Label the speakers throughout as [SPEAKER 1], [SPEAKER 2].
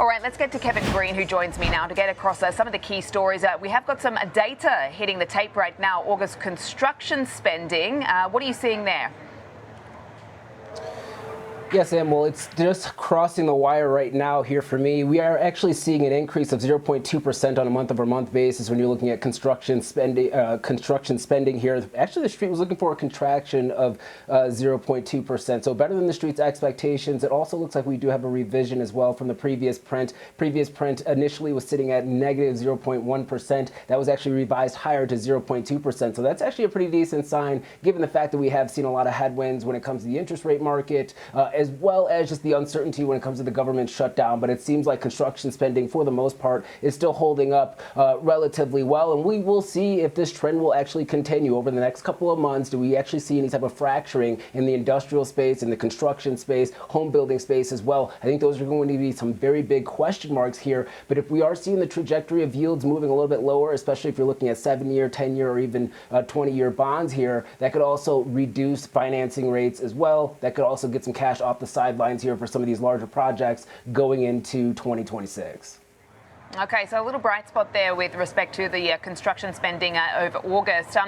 [SPEAKER 1] All right, let's get to Kevin Green, who joins me now to get across some of the key stories. We have got some data hitting the tape right now. August construction spending. What are you seeing there?
[SPEAKER 2] Yes, Sam. Well, it's just crossing the wire right now here for me. We are actually seeing an increase of 0.2% on a month-over-month basis when you're looking at construction spending here. Actually, the street was looking for a contraction of 0.2%, so better than the street's expectations. It also looks like we do have a revision as well from the previous print. Previous print initially was sitting at negative 0.1%. That was actually revised higher to 0.2%. So that's actually a pretty decent sign, given the fact that we have seen a lot of headwinds when it comes to the interest rate market, as well as just the uncertainty when it comes to the government shutdown. But it seems like construction spending, for the most part, is still holding up relatively well. And we will see if this trend will actually continue over the next couple of months. Do we actually see any type of fracturing in the industrial space, in the construction space, home building space as well? I think those are going to be some very big question marks here. But if we are seeing the trajectory of yields moving a little bit lower, especially if you're looking at 7-year, 10-year, or even 20-year bonds here, that could also reduce financing rates as well. That could also get some cash off the sidelines here for some of these larger projects going into 2026.
[SPEAKER 1] Okay, so a little bright spot there with respect to the construction spending over August.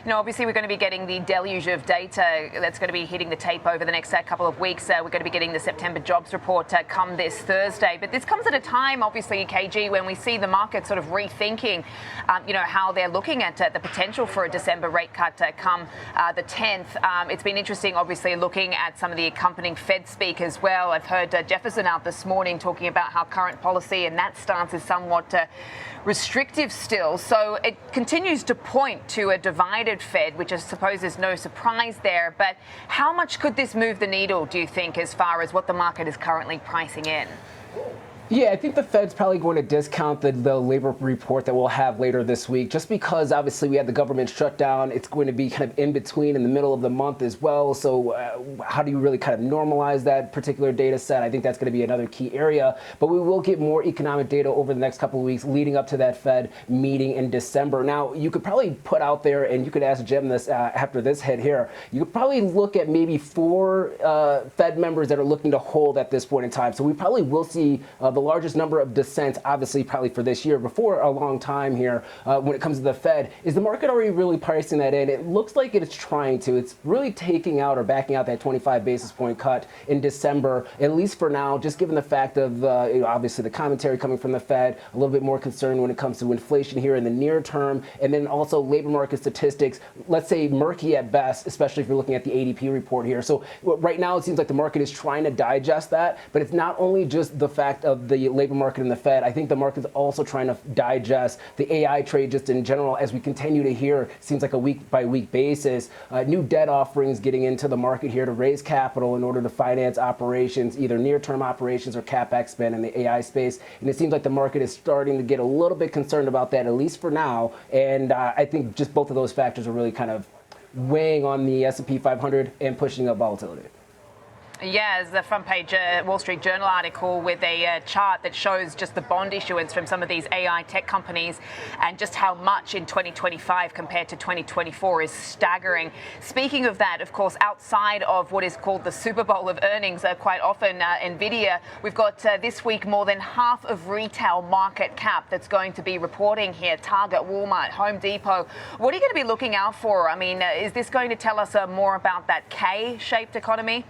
[SPEAKER 1] Obviously we're going to be getting the deluge of data that's going to be hitting the tape over the next couple of weeks. We're going to be getting the September jobs report come this Thursday. But this comes at a time, obviously, KG, when we see the market sort of rethinking, how they're looking at the potential for a December rate cut come the 10th. It's been interesting, obviously, looking at some of the accompanying Fed speak as well. I've heard Jefferson out this morning talking about how current policy and that stance is somewhat restrictive still. So it continues to point to a divided Fed, which I suppose is no surprise there. But how much could this move the needle, do you think, as far as what the market is currently pricing in?
[SPEAKER 2] Yeah, I think the Fed's probably going to discount the labor report that we'll have later this week, just because obviously we had the government shutdown. It's going to be kind of in between in the middle of the month as well. So how do you really kind of normalize that particular data set? I think that's going to be another key area. But we will get more economic data over the next couple of weeks leading up to that Fed meeting in December. Now, you could probably put out there, and you could ask Jim this after this hit here, you could probably look at maybe 4 Fed members that are looking to hold at this point in time. So we probably will see the largest number of dissents, obviously, probably for this year, before a long time here when it comes to the Fed. Is the market already really pricing that in? It looks like it's trying to. It's really taking out or backing out that 25 basis point cut in December, at least for now, just given the fact of obviously the commentary coming from the Fed, a little bit more concerned when it comes to inflation here in the near term, and then also labor market statistics, let's say murky at best, especially if you're looking at the ADP report here. So right now it seems like the market is trying to digest that, but it's not only just the fact of the labor market and the Fed. I think the market's also trying to digest the AI trade just in general, as we continue to hear, seems like a week-by-week basis, new debt offerings getting into the market here to raise capital in order to finance operations, either near-term operations or CapEx spend in the AI space. And it seems like the market is starting to get a little bit concerned about that, at least for now. And I think just both of those factors are really kind of weighing on the S&P 500 and pushing up volatility.
[SPEAKER 1] Yeah, it's the front page Wall Street Journal article with a chart that shows just the bond issuance from some of these AI tech companies and just how much in 2025 compared to 2024 is staggering. Speaking of that, of course, outside of what is called the Super Bowl of earnings, quite often Nvidia, we've got this week more than half of retail market cap that's going to be reporting here. Target, Walmart, Home Depot. What are you going to be looking out for? I mean, is this going to tell us more about that K-shaped economy?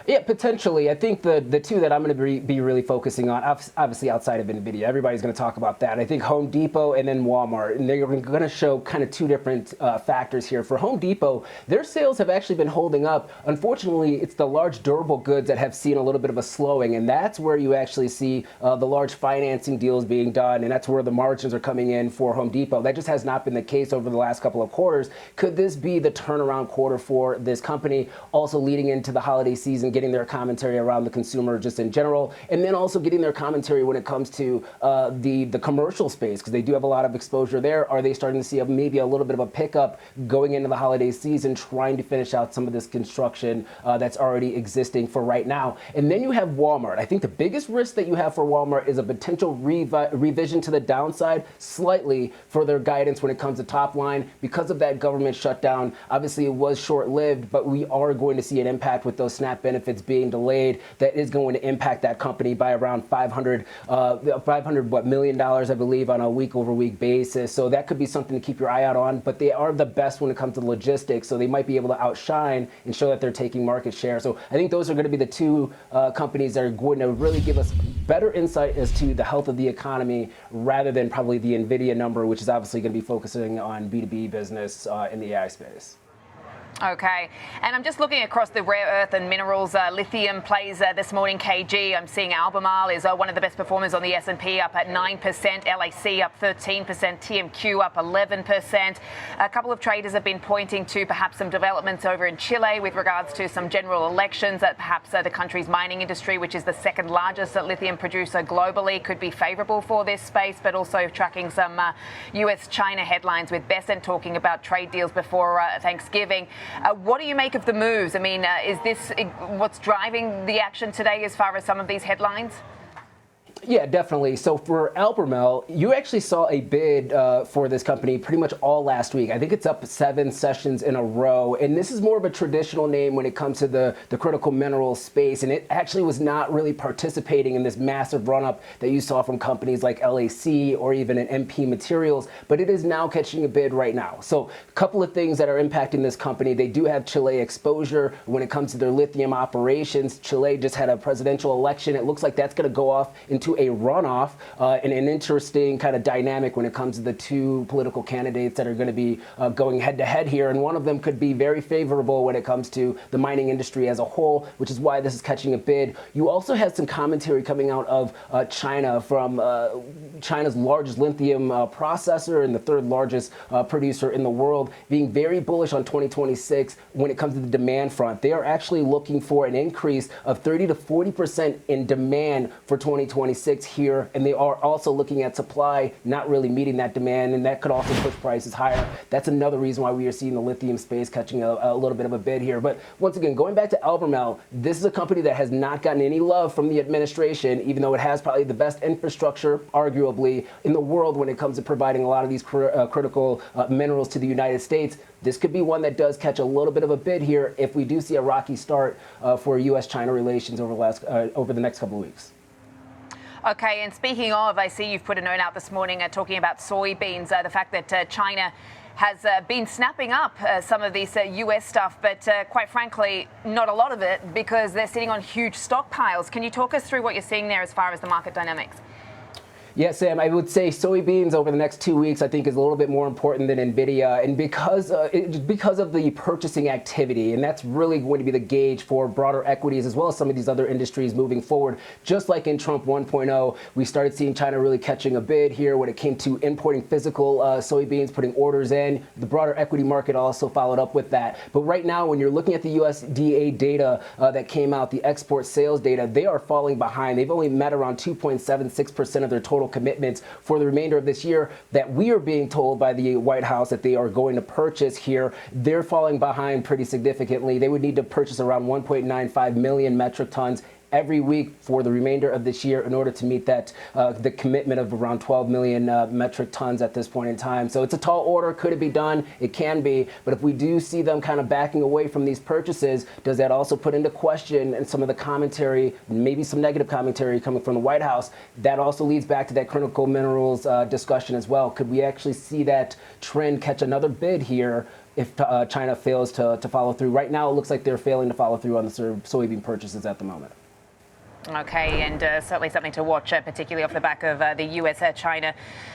[SPEAKER 2] Yeah, potentially. I think the two that I'm going to be really focusing on, obviously outside of Nvidia, everybody's going to talk about that. I think Home Depot and then Walmart, and they're going to show kind of two different factors here. For Home Depot, their sales have actually been holding up. Unfortunately, it's the large durable goods that have seen a little bit of a slowing, and that's where you actually see the large financing deals being done, and that's where the margins are coming in for Home Depot. That just has not been the case over the last couple of quarters. Could this be the turnaround quarter for this company? Also leading into the holiday season, getting their commentary around the consumer just in general, and then also getting their commentary when it comes to the commercial space, because they do have a lot of exposure there. Are they starting to see maybe a little bit of a pickup going into the holiday season, trying to finish out some of this construction that's already existing for right now? And then you have Walmart. I think the biggest risk that you have for Walmart is a potential revision to the downside slightly for their guidance when it comes to top line because of that government shutdown. Obviously, it was short-lived, but we are going to see an impact with those SNAP benefits benefits being delayed, that is going to impact that company by around $500 million, I believe, on a week-over-week basis. So that could be something to keep your eye out on. But they are the best when it comes to logistics, so they might be able to outshine and show that they're taking market share. So I think those are going to be the two companies that are going to really give us better insight as to the health of the economy, rather than probably the Nvidia number, which is obviously going to be focusing on B2B business in the AI space.
[SPEAKER 1] Okay, and I'm just looking across the rare earth and minerals. Lithium plays this morning. KG, I'm seeing Albemarle is one of the best performers on the S&P, up at 9%, LAC up 13%, TMQ up 11%. A couple of traders have been pointing to perhaps some developments over in Chile with regards to some general elections, that perhaps the country's mining industry, which is the second largest lithium producer globally, could be favourable for this space, but also tracking some US-China headlines, with Besant talking about trade deals before Thanksgiving. What do you make of the moves? I mean, is this what's driving the action today as far as some of these headlines?
[SPEAKER 2] Yeah, definitely. So for Albemarle, you actually saw a bid for this company pretty much all last week. I think it's up 7 sessions in a row. And this is more of a traditional name when it comes to the critical mineral space. And it actually was not really participating in this massive run-up that you saw from companies like LAC or even an MP Materials. But it is now catching a bid right now. So a couple of things that are impacting this company. They do have Chile exposure when it comes to their lithium operations. Chile just had a presidential election. It looks like that's going to go off into a runoff, and an interesting kind of dynamic when it comes to the two political candidates that are going to be going head-to-head here. And one of them could be very favorable when it comes to the mining industry as a whole, which is why this is catching a bid. You also had some commentary coming out of China from China's largest lithium processor and the third largest producer in the world, being very bullish on 2026 when it comes to the demand front. They are actually looking for an increase of 30 to 40% in demand for 2026 here, and they are also looking at supply not really meeting that demand, and that could also push prices higher. That's another reason why we are seeing the lithium space catching a little bit of a bid here. But once again, going back to Albemarle, this is a company that has not gotten any love from the administration, even though it has probably the best infrastructure, arguably, in the world when it comes to providing a lot of these critical minerals to the United States. This could be one that does catch a little bit of a bid here if we do see a rocky start for U.S.-China relations over the next couple of weeks.
[SPEAKER 1] Okay, and speaking of, I see you've put a note out this morning talking about soybeans, the fact that China has been snapping up some of this US stuff, but quite frankly, not a lot of it, because they're sitting on huge stockpiles. Can you talk us through what you're seeing there as far as the market dynamics?
[SPEAKER 2] Yeah, Sam, I would say soybeans over the next 2 weeks, I think, is a little bit more important than Nvidia, and because of the purchasing activity, and that's really going to be the gauge for broader equities as well as some of these other industries moving forward. Just like in Trump 1.0, we started seeing China really catching a bid here when it came to importing physical soybeans, putting orders in. The broader equity market also followed up with that. But right now, when you're looking at the USDA data that came out, the export sales data, they are falling behind. They've only met around 2.76% of their total commitments for the remainder of this year that we are being told by the White House that they are going to purchase here. They're falling behind pretty significantly. They would need to purchase around 1.95 million metric tons every week for the remainder of this year in order to meet that the commitment of around 12 million metric tons at this point in time. So it's a tall order. Could it be done? It can be. But if we do see them kind of backing away from these purchases, does that also put into question and some of the commentary, maybe some negative commentary coming from the White House? That also leads back to that critical minerals discussion as well. Could we actually see that trend catch another bid here if China fails to follow through? Right now, it looks like they're failing to follow through on the soybean purchases at the moment.
[SPEAKER 1] Okay, and certainly something to watch, particularly off the back of the US-China,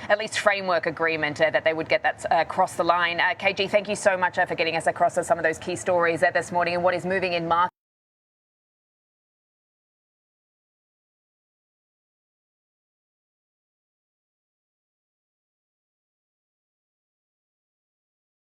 [SPEAKER 1] at least framework agreement, that they would get that across the line. KG, thank you so much for getting us across some of those key stories this morning and what is moving in market.